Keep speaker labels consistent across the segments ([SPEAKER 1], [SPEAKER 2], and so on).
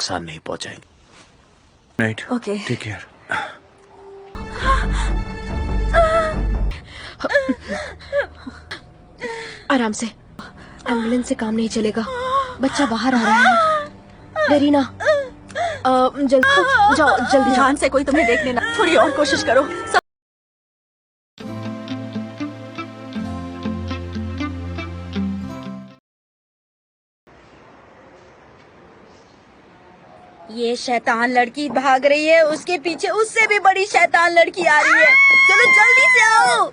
[SPEAKER 1] नुकसान नहीं पहुंचाएंगे। Right,
[SPEAKER 2] okay
[SPEAKER 1] take care.
[SPEAKER 3] आराम से, एम्बुलेंस से काम नहीं चलेगा। बच्चा बाहर आ रहा है। डरीना, जल्दी जाओ, जल्दी
[SPEAKER 2] ध्यान से, कोई तुम्हें देखने ना। थोड़ी और कोशिश करो। ये शैतान लड़की भाग रही है, उसके पीछे उससे भी बड़ी शैतान लड़की आ रही है। चलो जल्दी से आओ,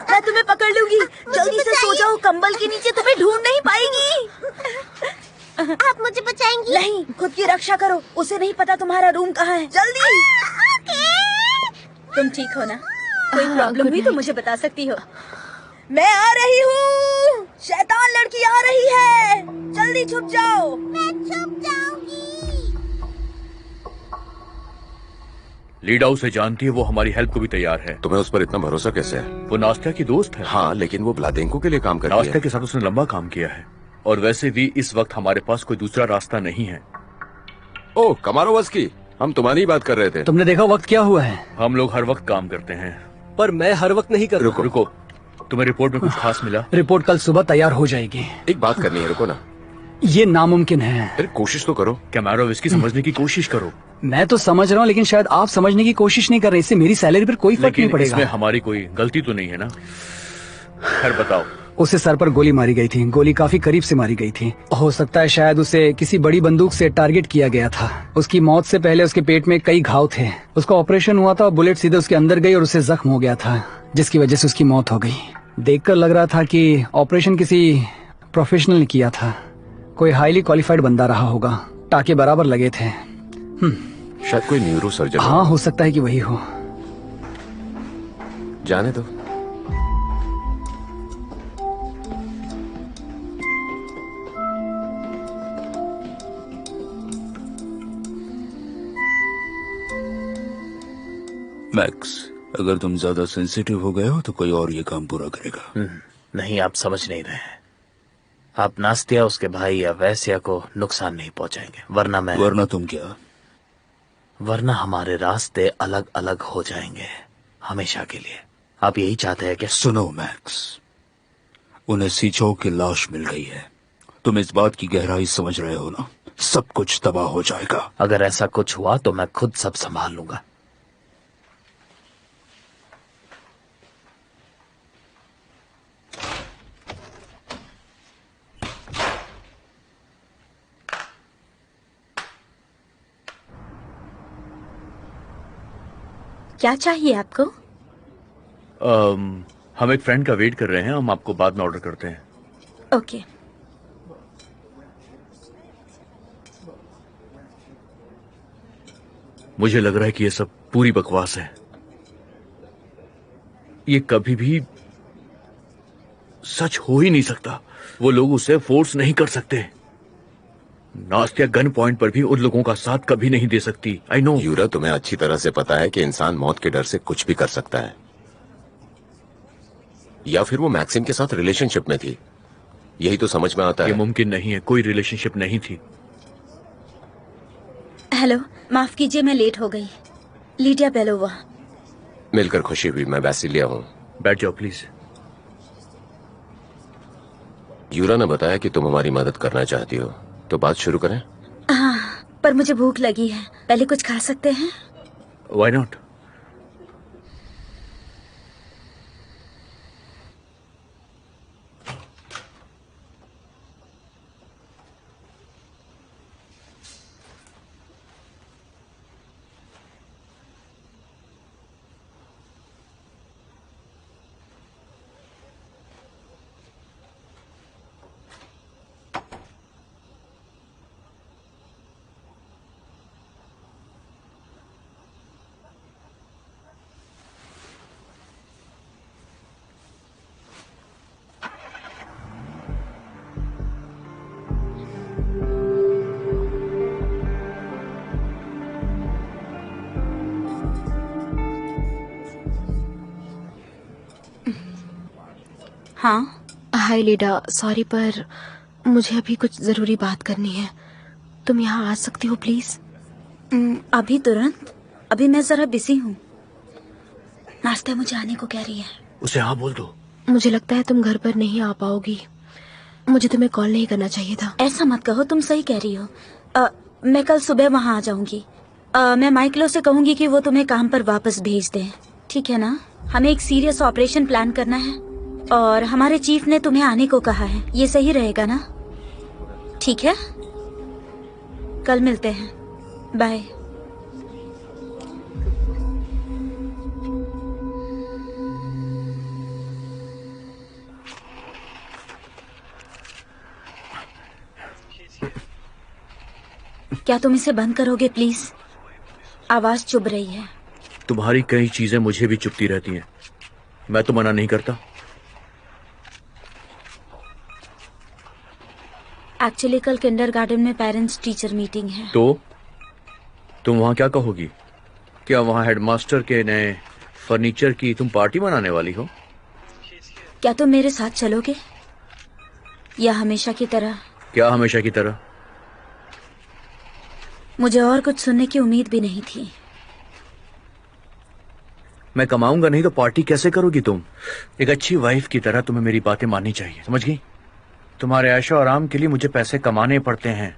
[SPEAKER 2] मैं तुम्हें पकड़ लूंगी। जल्दी से सो जाओ, कंबल के नीचे तुम्हें ढूंढ नहीं पाएगी।
[SPEAKER 4] आप मुझे बचाएंगी?
[SPEAKER 2] नहीं, खुद की रक्षा करो। उसे नहीं पता तुम्हारा रूम कहाँ है। जल्दी। तुम ठीक हो ना? कोई प्रॉब्लम हुई तो मुझे बता सकती हो। मैं आ रही हूँ, शैतान लड़की आ रही है। जल्दी छुप जाओ।
[SPEAKER 4] मैं छुप जाऊंगी।
[SPEAKER 1] लीडा उसे जानती है, वो हमारी हेल्प को भी तैयार है।
[SPEAKER 5] तुम्हें उस पर इतना भरोसा कैसे है?
[SPEAKER 1] वो नास्तिया की दोस्त है।
[SPEAKER 5] हाँ, लेकिन वो व्लादेंको के लिए काम करती
[SPEAKER 1] नास्तिया
[SPEAKER 5] है।
[SPEAKER 1] के साथ उसने लंबा काम किया है, और वैसे भी इस वक्त हमारे पास कोई दूसरा रास्ता नहीं है।
[SPEAKER 5] ओह, कमारोवस्की, हम तुम्हारी बात कर रहे थे।
[SPEAKER 6] तुमने देखा वक्त क्या हुआ है?
[SPEAKER 1] हम लोग हर वक्त काम करते हैं।
[SPEAKER 6] पर मैं हर वक्त नहीं कर।
[SPEAKER 5] रुको।
[SPEAKER 1] रुको, तुम्हें रिपोर्ट में कुछ खास मिला?
[SPEAKER 6] रिपोर्ट कल सुबह तैयार हो जाएगी।
[SPEAKER 5] एक बात करनी है, रुको ना।
[SPEAKER 6] ये नामुमकिन है।
[SPEAKER 5] अरे कोशिश तो करो।
[SPEAKER 1] कैमारो, इसकी समझने की कोशिश करो।
[SPEAKER 6] मैं तो समझ रहा हूँ, लेकिन शायद आप समझने की कोशिश नहीं कर रहे। इससे मेरी सैलरी पर कोई फर्क नहीं
[SPEAKER 1] लेकिन
[SPEAKER 6] पड़ेगा।
[SPEAKER 1] इसमें हमारी कोई गलती तो नहीं है ना? खैर बताओ।
[SPEAKER 6] उसे सर पर गोली मारी गई थी। गोली काफी करीब से मारी गई थी। हो सकता है शायद उसे किसी बड़ी बंदूक से टारगेट किया गया था। उसकी मौत से पहले उसके पेट में कई घाव थे। उसका ऑपरेशन हुआ था और बुलेट सीधे उसके अंदर गई और उसे जख्म हो गया था, जिसकी वजह से उसकी मौत हो गई। देखकर लग रहा था कि ऑपरेशन किसी प्रोफेशनल ने किया था। कोई हाईली क्वालिफाइड बंदा रहा होगा। टाके बराबर लगे थे।
[SPEAKER 5] शायद कोई न्यूरो सर्जन।
[SPEAKER 6] हाँ, हो सकता है कि वही हो।
[SPEAKER 5] जाने दो।
[SPEAKER 7] मैक्स, अगर तुम ज्यादा सेंसिटिव हो गए हो तो कोई और ये काम पूरा करेगा।
[SPEAKER 1] नहीं, आप समझ नहीं रहे हैं। आप नास्तिया, उसके भाई या वैश्या को नुकसान नहीं पहुंचाएंगे,
[SPEAKER 7] वरना तुम क्या?
[SPEAKER 1] वरना हमारे रास्ते अलग अलग हो जाएंगे हमेशा के लिए। आप यही चाहते हैं कि?
[SPEAKER 7] सुनो मैक्स, उन्हें सीचो की लाश मिल गई है। तुम इस बात की गहराई समझ रहे हो ना? सब कुछ तबाह हो जाएगा।
[SPEAKER 1] अगर ऐसा कुछ हुआ तो मैं खुद सब संभाल लूंगा।
[SPEAKER 2] क्या चाहिए आपको?
[SPEAKER 1] हम एक फ्रेंड का वेट कर रहे हैं, हम आपको बाद में ऑर्डर करते हैं।
[SPEAKER 2] ओके।
[SPEAKER 1] मुझे लग रहा है कि ये सब पूरी बकवास है। ये कभी भी सच हो ही नहीं सकता। वो लोग उसे फोर्स नहीं कर सकते। नास्तिया गन पॉइंट पर भी उन लोगों का साथ कभी नहीं दे सकती। I know.
[SPEAKER 5] यूरा, तुम्हें अच्छी तरह से पता है कि इंसान मौत के डर से कुछ भी कर सकता है। या फिर वो मैक्सिम के साथ रिलेशनशिप में थी, यही तो समझ में आता है।
[SPEAKER 1] ये मुमकिन नहीं है, कोई रिलेशनशिप नहीं थी।
[SPEAKER 2] हेलो, माफ कीजिए, मैं लेट हो गई। Lydia Belova.
[SPEAKER 5] मिलकर खुशी हुई। मैं वैसिलिया हूँ।
[SPEAKER 1] बैठ जाओ प्लीज।
[SPEAKER 5] यूरा ने बताया कि तुम हमारी मदद करना चाहती हो, तो बात शुरू करें?
[SPEAKER 2] हाँ, पर मुझे भूख लगी है। पहले कुछ खा सकते हैं?
[SPEAKER 1] Why not?
[SPEAKER 2] हाँ।
[SPEAKER 3] हाय लीडा, सॉरी पर मुझे अभी कुछ जरूरी बात करनी है। तुम यहाँ आ सकती हो प्लीज?
[SPEAKER 2] अभी तुरंत? अभी मैं जरा बिजी हूँ। नाश्ता मुझे आने को कह रही है।
[SPEAKER 1] उसे हाँ बोल दो।
[SPEAKER 3] मुझे लगता है तुम घर पर नहीं आ पाओगी। मुझे तुम्हें कॉल नहीं करना चाहिए था।
[SPEAKER 2] ऐसा मत कहो, तुम सही कह रही हो। मैं कल सुबह वहाँ आ जाऊंगी। मैं माइकलो से कहूंगी कि वो तुम्हें काम पर वापस भेज दें, ठीक है ना? हमें एक सीरियस ऑपरेशन प्लान करना है और हमारे चीफ ने तुम्हें आने को कहा है। ये सही रहेगा ना? ठीक है, कल मिलते हैं। बाय। क्या तुम इसे बंद करोगे प्लीज? आवाज चुभ रही है।
[SPEAKER 1] तुम्हारी कई चीजें मुझे भी चुभती रहती हैं। मैं तो मना नहीं करता।
[SPEAKER 2] एक्चुअली कल किंडरगार्टन में पेरेंट्स टीचर मीटिंग है।
[SPEAKER 1] तो तुम वहां क्या कहोगी? क्या वहां हेडमास्टर के नए फर्नीचर की तुम पार्टी मनाने वाली हो?
[SPEAKER 2] क्या तुम मेरे साथ चलोगे या हमेशा की तरह?
[SPEAKER 1] क्या हमेशा की तरह?
[SPEAKER 2] मुझे और कुछ सुनने की उम्मीद भी नहीं थी।
[SPEAKER 1] मैं कमाऊंगा नहीं तो पार्टी कैसे करोगी तुम? एक अच्छी वाइफ की तरह तुम्हें मेरी बातें माननी चाहिए, समझ गई? तुम्हारे ऐशो आराम के लिए मुझे पैसे कमाने पड़ते हैं।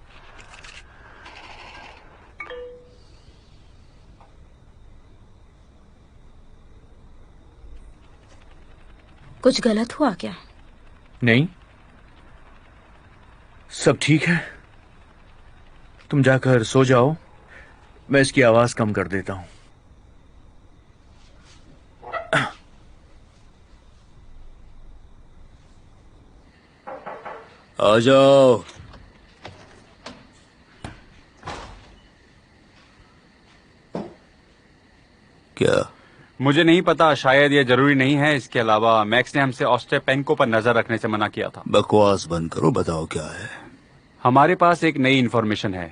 [SPEAKER 2] कुछ गलत हुआ क्या?
[SPEAKER 1] नहीं, सब ठीक है। तुम जाकर सो जाओ, मैं इसकी आवाज कम कर देता हूं।
[SPEAKER 7] आ जाओ। क्या?
[SPEAKER 8] मुझे नहीं पता, शायद ये जरूरी नहीं है। इसके अलावा मैक्स ने हमसे ऑस्ट्रेपेंको पर नजर रखने से मना किया था।
[SPEAKER 7] बकवास बंद करो, बताओ क्या है।
[SPEAKER 8] हमारे पास एक नई इन्फॉर्मेशन है।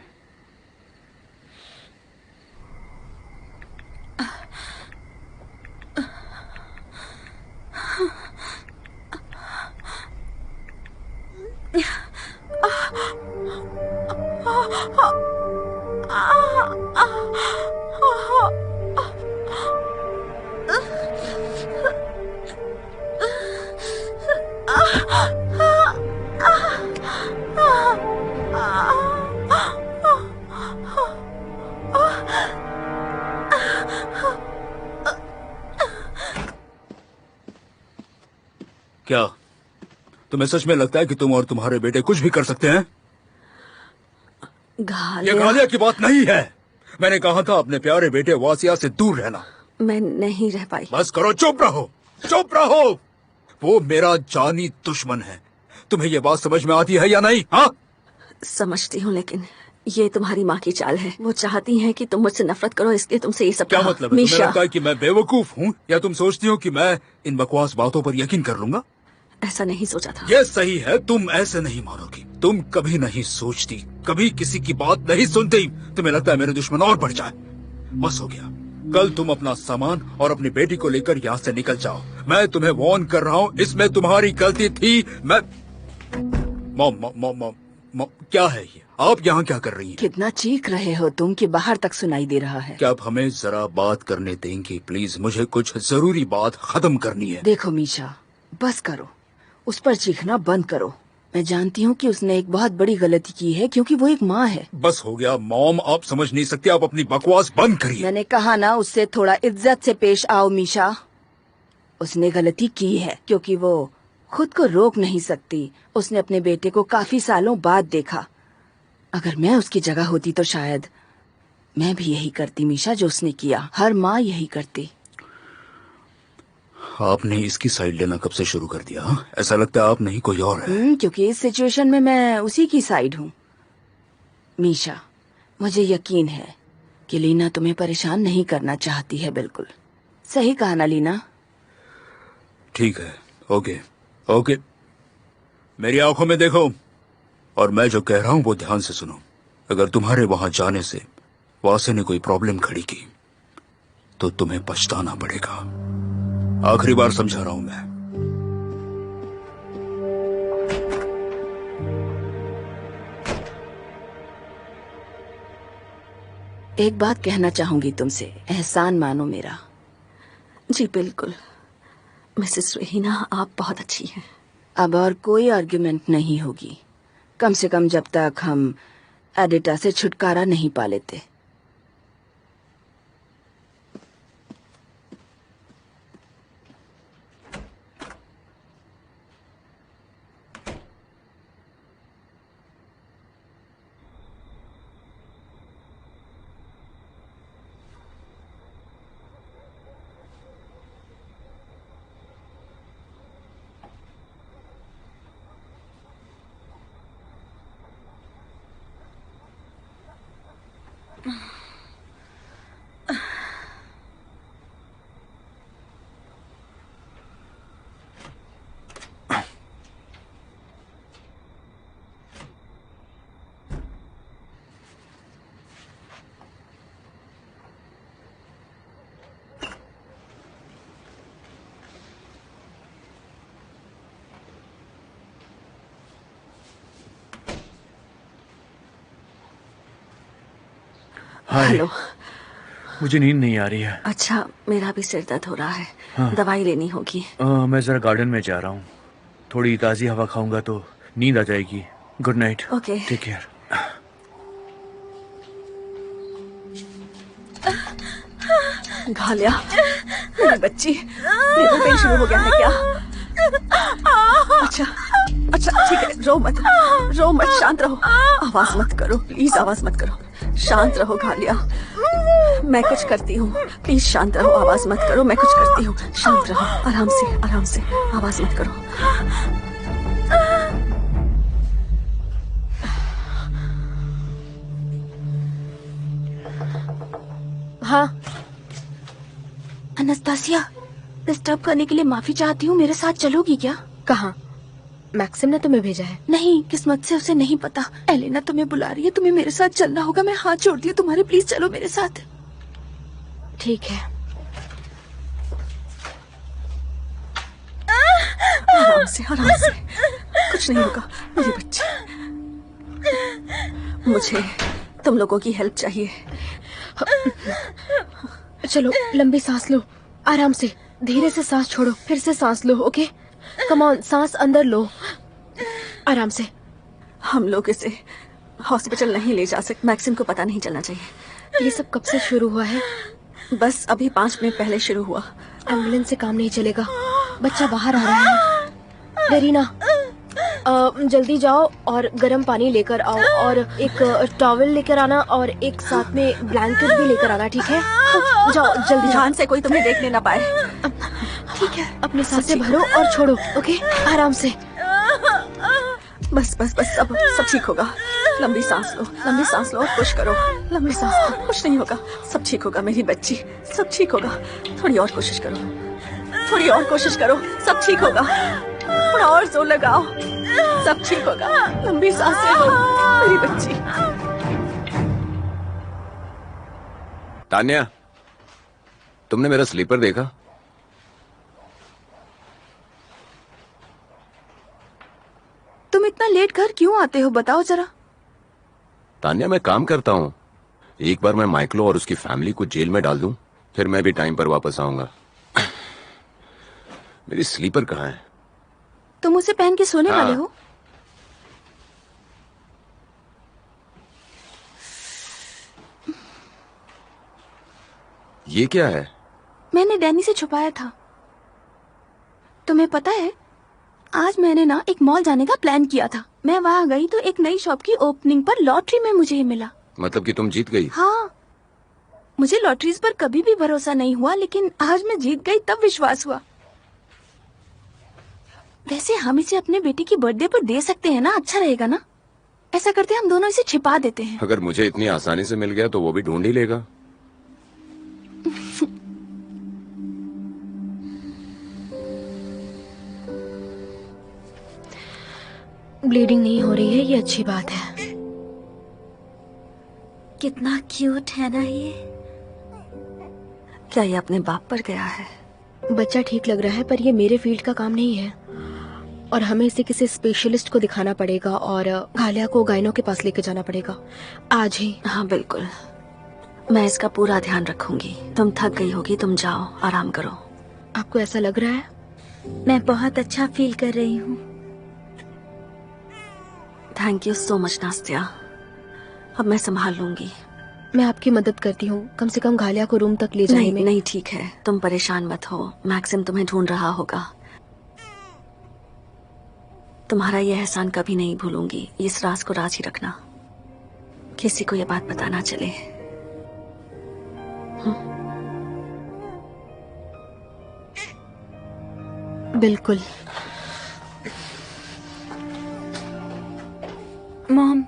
[SPEAKER 7] क्या तुम्हें सच में लगता है कि तुम और तुम्हारे बेटे कुछ भी कर सकते हैं? ये गालिया की बात नहीं है। मैंने कहा था अपने प्यारे बेटे वासिया से दूर रहना।
[SPEAKER 9] मैं नहीं रह पाई।
[SPEAKER 7] बस करो, चुप रहो, चुप रहो। वो मेरा जानी दुश्मन है। तुम्हें ये बात समझ में आती है या नहीं? हाँ,
[SPEAKER 9] समझती हूँ, लेकिन ये तुम्हारी माँ की चाल है। वो चाहती हैं कि तुम मुझसे नफरत करो, इसलिए तुमसे ये सब
[SPEAKER 7] क्या
[SPEAKER 9] कहा।
[SPEAKER 7] मतलब है? तुम्हें लगता है कि मैं बेवकूफ हूँ या तुम सोचती हो कि मैं इन बकवास बातों पर यकीन कर लूंगा?
[SPEAKER 9] ऐसा नहीं सोचा था।
[SPEAKER 7] ये सही है, तुम ऐसे नहीं मानोगी। तुम कभी नहीं सोचती, कभी किसी की बात नहीं सुनती। तुम्हें लगता है मेरे दुश्मन और बढ़ जाए। बस हो गया। कल तुम अपना सामान और अपनी बेटी को लेकर यहाँ से निकल जाओ। मैं तुम्हें वार्न कर रहा हूँ, इसमें तुम्हारी गलती थी। मैं मॉम, क्या है ये? आप यहाँ क्या कर रही हैं?
[SPEAKER 9] कितना चीख रहे हो तुम कि बाहर तक सुनाई दे रहा है।
[SPEAKER 7] क्या आप हमें जरा बात करने देंगी प्लीज? मुझे कुछ जरूरी बात खत्म करनी है।
[SPEAKER 9] देखो मीशा, बस करो, उस पर चीखना बंद करो। मैं जानती हूँ कि उसने एक बहुत बड़ी गलती की है, क्योंकि वो एक माँ है।
[SPEAKER 7] बस हो गया मॉम, आप समझ नहीं सकती। आप अपनी बकवास बंद करिए।
[SPEAKER 9] मैंने कहा ना, उससे थोड़ा इज्जत से पेश आओ मीशा। उसने गलती की है क्योंकि वो खुद को रोक नहीं सकती। उसने अपने बेटे को काफी सालों बाद देखा। अगर मैं उसकी जगह होती तो शायद मैं भी यही करती मीशा, जो उसने किया। हर माँ यही करती।
[SPEAKER 7] आपने इसकी साइड लेना कब से शुरू कर दिया? हाँ? ऐसा लगता है आप नहीं, कोई और है।
[SPEAKER 9] क्योंकि इस सिचुएशन में मैं उसी की साइड हूँ। मीशा, मुझे यकीन है कि लीना तुम्हें परेशान नहीं करना चाहती है। बिल्कुल सही कहा ना लीना?
[SPEAKER 7] ठीक है, ओके ओके। मेरी आंखों में देखो और मैं जो कह रहा हूँ वो ध्यान से सुनो। अगर तुम्हारे वहां जाने से वासे ने कोई प्रॉब्लम खड़ी की तो तुम्हें पछताना पड़ेगा। आखिरी बार समझा रहा हूं मैं।
[SPEAKER 9] एक बात कहना चाहूंगी तुमसे, एहसान मानो मेरा।
[SPEAKER 10] जी बिल्कुल मिसेस रहीना, आप बहुत अच्छी हैं।
[SPEAKER 9] अब और कोई आर्ग्यूमेंट नहीं होगी, कम से कम जब तक हम एडिटा से छुटकारा नहीं पा लेते।
[SPEAKER 1] हाय।
[SPEAKER 10] हेलो।
[SPEAKER 1] मुझे नींद नहीं आ रही है।
[SPEAKER 10] अच्छा, मेरा भी सिर दर्द हो रहा है।
[SPEAKER 1] हाँ।
[SPEAKER 10] दवाई लेनी होगी।
[SPEAKER 1] मैं जरा गार्डन में जा रहा हूँ, थोड़ी ताजी हवा खाऊंगा तो नींद आ जाएगी। Good night.
[SPEAKER 10] Okay.
[SPEAKER 1] Take care.
[SPEAKER 10] Ghaliya, मेरी बच्ची, लेबर पेन शुरू हो गया है क्या? अच्छा अच्छा ठीक है, रो मत, शांत रहो, आवाज मत करो, प्लीज आवाज मत करो, शांत रहो घालिया, मैं कुछ करती हूँ, प्लीज शांत रहो, आवाज मत करो, मैं कुछ करती हूँ, शांत रहो, आराम से, आवाज मत करो।
[SPEAKER 3] हाँ
[SPEAKER 9] अनस्तासिया, डिस्टर्ब करने के लिए माफी चाहती हूँ, मेरे साथ चलोगी क्या?
[SPEAKER 3] कहाँ? मैक्सिम ने तुम्हें भेजा है?
[SPEAKER 9] नहीं, किस्मत से उसे नहीं पता। एलेना तुम्हें बुला रही है, तुम्हें मेरे साथ चलना होगा, मैं हाथ जोड़ती हूँ तुम्हारे, प्लीज चलो मेरे साथ।
[SPEAKER 3] ठीक है।
[SPEAKER 10] आराम से, कुछ नहीं होगा मेरी बच्ची। मुझे तुम लोगों की हेल्प चाहिए।
[SPEAKER 3] चलो लंबी सांस लो, आराम से, धीरे से सांस छोड़ो, फिर से सांस लो। ओके, कम ऑन, सांस अंदर लो, आराम से।
[SPEAKER 10] हम लोग इसे हॉस्पिटल नहीं ले जा सकते, मैक्सिम को पता नहीं चलना चाहिए।
[SPEAKER 3] ये सब कब से शुरू हुआ है?
[SPEAKER 10] बस अभी 5 मिनट पहले शुरू हुआ।
[SPEAKER 3] एम्बुलेंस से काम नहीं चलेगा, बच्चा बाहर आ रहा है। डरीना, जल्दी जाओ और गर्म पानी लेकर आओ, और एक टॉवल लेकर आना, और एक साथ में ब्लैंकेट भी लेकर आना, ठीक है? जाओ जल्दी।
[SPEAKER 10] ध्यान से, कोई तुम्हें देखने ना पाए।
[SPEAKER 3] ठीक है, अपनी सांसें भरो और छोड़ो। ओके, आराम से।
[SPEAKER 10] बस सब ठीक होगा। लंबी सांस लो और पुश करो। लंबी सांस लो, कुछ नहीं होगा, सब ठीक होगा मेरी बच्ची, सब ठीक होगा। थोड़ी और कोशिश करो, सब ठीक होगा। थोड़ा और जोर लगाओ, सब ठीक होगा। लंबी सांसें लो मेरी बच्ची।
[SPEAKER 5] तान्या, तुमने मेरा स्लीपर देखा?
[SPEAKER 9] तुम इतना लेट घर क्यों आते हो, बताओ जरा।
[SPEAKER 5] तान्या, मैं काम करता हूँ। एक बार मैं माइकलो और उसकी फैमिली को जेल में डाल दूं, फिर मैं भी टाइम पर वापस आऊंगा। मेरी स्लीपर कहाँ है?
[SPEAKER 9] तुम उसे पहन के सोने वाले हो?
[SPEAKER 5] ये क्या है?
[SPEAKER 9] मैंने डैनी से छुपाया था। तुम्हें पता है, आज मैंने ना एक मॉल जाने का प्लान किया था। मैं वहाँ गई तो एक नई शॉप की ओपनिंग पर लॉटरी में मुझे ये मिला।
[SPEAKER 5] मतलब कि तुम जीत गई?
[SPEAKER 9] हाँ, मुझे लॉटरीज पर कभी भी भरोसा नहीं हुआ, लेकिन आज मैं जीत गई तब विश्वास हुआ। वैसे हम इसे अपने बेटे की बर्थडे पर दे सकते हैं ना, अच्छा रहेगा ना? ऐसा करते हम दोनों इसे छिपा देते हैं।
[SPEAKER 5] अगर मुझे इतनी आसानी से मिल गया तो वो भी ढूंढ ही लेगा।
[SPEAKER 3] ब्लीडिंग नहीं हो रही है, ये अच्छी बात है।
[SPEAKER 10] कितना क्यूट है ना ये। क्या ये अपने बाप पर गया है?
[SPEAKER 3] बच्चा ठीक लग रहा है, पर ये मेरे फील्ड का काम नहीं है, और हमें इसे किसी स्पेशलिस्ट को दिखाना पड़ेगा, और घालिया को गायनों के पास लेके जाना पड़ेगा आज ही।
[SPEAKER 10] हाँ बिल्कुल, मैं इसका पूरा ध्यान रखूंगी। तुम थक गई होगी, तुम जाओ आराम करो।
[SPEAKER 3] आपको ऐसा लग रहा है?
[SPEAKER 2] मैं बहुत अच्छा फील कर रही हूँ।
[SPEAKER 10] Thank you so much नास्तिया। अब मैं संभाल लूंगी।
[SPEAKER 3] मैं आपकी मदद करती हूँ, कम से कम घालिया को रूम तक ले जाने
[SPEAKER 10] नहीं
[SPEAKER 3] में।
[SPEAKER 10] नहीं ठीक है, तुम परेशान मत हो। मैक्सिम तुम्हें ढूंढ रहा होगा। तुम्हारा यह एहसान कभी नहीं भूलूंगी। इस राज को राज ही रखना, किसी को यह बात पता ना चले।
[SPEAKER 3] बिल्कुल।
[SPEAKER 2] मॉम,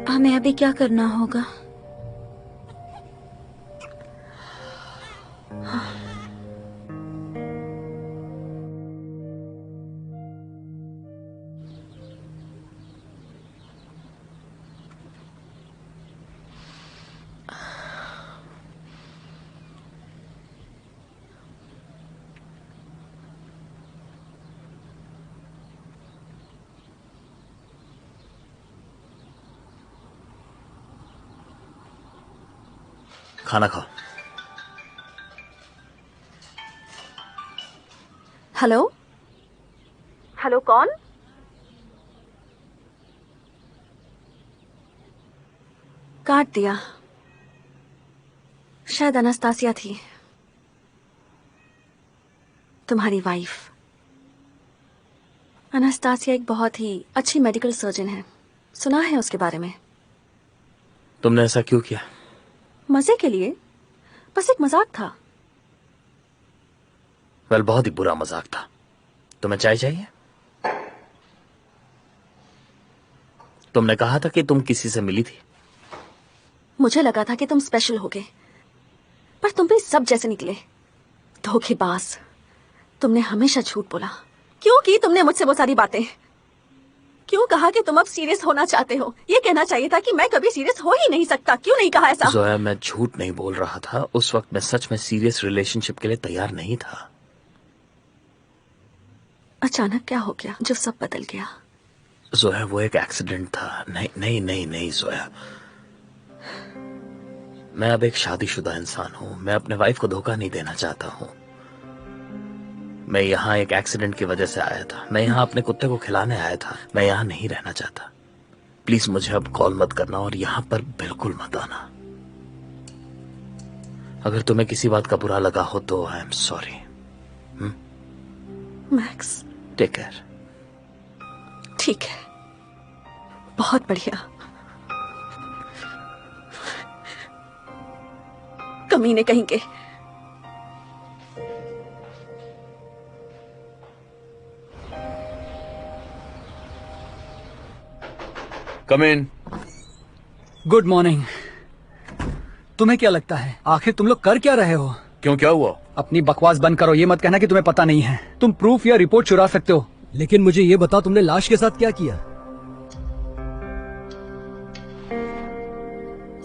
[SPEAKER 2] हमें अभी क्या करना होगा?
[SPEAKER 1] खाना खाओ।
[SPEAKER 10] हेलो हेलो, कौन? काट दिया। शायद अनास्तासिया थी, तुम्हारी वाइफ। अनास्तासिया एक बहुत ही अच्छी मेडिकल सर्जन है, सुना है उसके बारे में।
[SPEAKER 1] तुमने ऐसा क्यों किया?
[SPEAKER 10] मजे के लिए, बस एक मजाक था।
[SPEAKER 1] वेल, बहुत ही बुरा मजाक था। तुम्हें चाय चाहिए? तुमने कहा था कि तुम किसी से मिली थी।
[SPEAKER 10] मुझे लगा था कि तुम स्पेशल होगे, पर तुम भी सब जैसे निकले, धोखेबाज। तुमने हमेशा झूठ बोला। क्यों की तुमने मुझसे वो सारी बातें? क्यों कहा कि तुम अब सीरियस होना चाहते हो? ये कहना चाहिए था कि मैं कभी सीरियस हो ही नहीं सकता। क्यों नहीं कहा ऐसा?
[SPEAKER 1] जोया, मैं झूठ नहीं बोल रहा था। उस वक्त मैं सच में सीरियस रिलेशनशिप के लिए तैयार नहीं था।
[SPEAKER 10] अचानक क्या हो गया जो सब बदल गया?
[SPEAKER 1] जोया, वो एक एक्सीडेंट था। नहीं नहीं नहीं नहीं जोया, मैं अब एक शादीशुदा इंसान हूं। मैं अपने वाइफ को धोखा नहीं देना चाहता हूं। मैं यहाँ एक एक्सीडेंट की वजह से आया था। मैं यहाँ अपने कुत्ते को खिलाने आया था। मैं यहाँ नहीं रहना चाहता। प्लीज मुझे अब कॉल मत करना और यहाँ पर बिल्कुल मत आना। अगर तुम्हें किसी बात का बुरा लगा हो तो I am sorry.
[SPEAKER 10] Max,
[SPEAKER 1] take care.
[SPEAKER 10] ठीक है, बहुत बढ़िया। कमीने कहेंगे।
[SPEAKER 1] Come in.
[SPEAKER 6] Good morning. तुम्हें क्या लगता है आखिर तुम लोग कर क्या रहे हो?
[SPEAKER 1] क्यों, क्या हुआ?
[SPEAKER 6] अपनी बकवास बंद करो। ये मत कहना कि तुम्हें पता नहीं है। तुम प्रूफ या रिपोर्ट चुरा सकते हो,
[SPEAKER 11] लेकिन मुझे ये बताओ तुमने लाश के साथ क्या किया?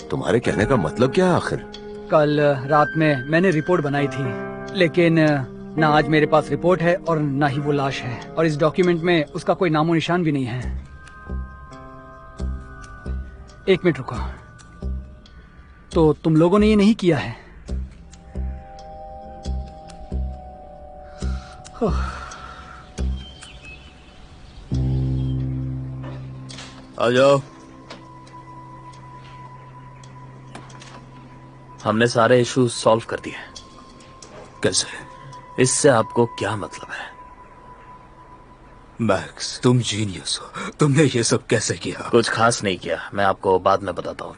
[SPEAKER 5] तुम्हारे कहने का मतलब क्या है आखिर?
[SPEAKER 6] कल रात में मैंने रिपोर्ट बनाई थी, लेकिन ना आज मेरे पास रिपोर्ट है और ना ही वो लाश है। और इस डॉक्यूमेंट में उसका कोई नामो निशान भी नहीं है। एक मिनट रुको। तो तुम लोगों ने ये नहीं किया है?
[SPEAKER 7] आ जाओ।
[SPEAKER 1] हमने सारे इश्यूज सॉल्व कर दिए।
[SPEAKER 7] कैसे?
[SPEAKER 1] इससे आपको क्या मतलब है?
[SPEAKER 7] मैक्स, तुम जीनियस हो। तुमने ये सब कैसे किया?
[SPEAKER 1] कुछ खास नहीं किया, मैं आपको बाद में बताता हूँ।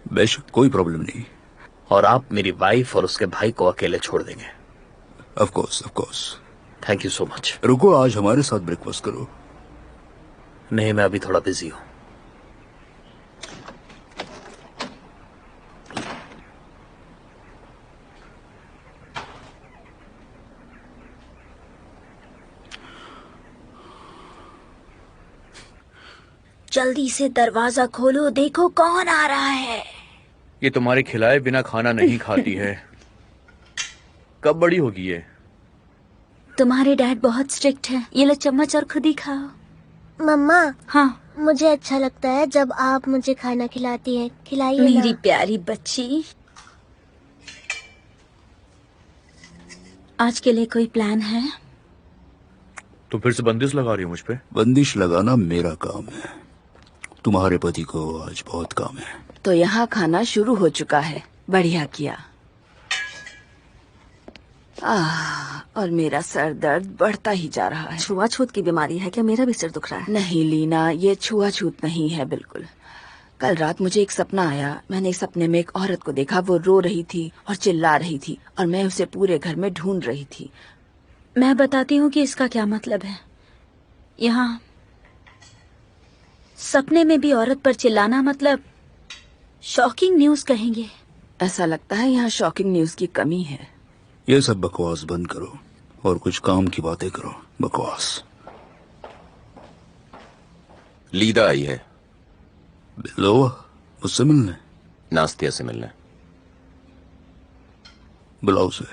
[SPEAKER 7] बेशक, कोई प्रॉब्लम नहीं।
[SPEAKER 1] और आप मेरी वाइफ और उसके भाई को अकेले छोड़ देंगे?
[SPEAKER 7] Of course, of course.
[SPEAKER 1] Thank you so much.
[SPEAKER 7] रुको, आज हमारे साथ ब्रेकफास्ट करो।
[SPEAKER 1] नहीं, मैं अभी थोड़ा बिजी हूँ।
[SPEAKER 2] जल्दी से दरवाजा खोलो, देखो कौन आ रहा है।
[SPEAKER 1] ये तुम्हारे खिलाए बिना खाना नहीं खाती है। कब बड़ी होगी ये?
[SPEAKER 2] तुम्हारे डैड बहुत स्ट्रिक्ट है। ये लो चम्मच और खुद ही खाओ।
[SPEAKER 4] मम्मा,
[SPEAKER 2] हाँ
[SPEAKER 4] मुझे अच्छा लगता है जब आप मुझे खाना खिलाती हैं। खिलाइए
[SPEAKER 2] मेरी
[SPEAKER 4] ना।
[SPEAKER 2] प्यारी बच्ची, आज के लिए कोई प्लान है?
[SPEAKER 1] तुम फिर से बंदिश लगा रही हो मुझ पे?
[SPEAKER 7] बंदिश लगाना मेरा काम है, तुम्हारे पति को आज बहुत काम है।
[SPEAKER 9] तो यहाँ खाना शुरू हो चुका है। बढ़िया किया। और मेरा सर दर्द बढ़ता ही जा रहा है।
[SPEAKER 10] छुआछूत की बीमारी है क्या? मेरा भी सिर दुख रहा है।
[SPEAKER 9] नहीं लीना, ये छुआछूत नहीं है बिल्कुल। कल रात मुझे एक सपना आया। मैंने एक सपने में एक औरत को देखा, वो रो रही थी और चिल्ला रही थी और मैं उसे पूरे घर में ढूंढ रही थी।
[SPEAKER 2] मैं बताती हूँ कि इसका क्या मतलब है। यहाँ सपने में भी औरत पर चिल्लाना मतलब शॉकिंग न्यूज कहेंगे।
[SPEAKER 9] ऐसा लगता है यहाँ शॉकिंग न्यूज की कमी है।
[SPEAKER 7] ये सब बकवास बंद करो और कुछ काम की बातें करो। बकवास।
[SPEAKER 5] लीदा आई है।
[SPEAKER 7] बिलोवा मुझसे मिलने?
[SPEAKER 5] नास्तिया से मिलने।
[SPEAKER 7] बुलाओ उसे।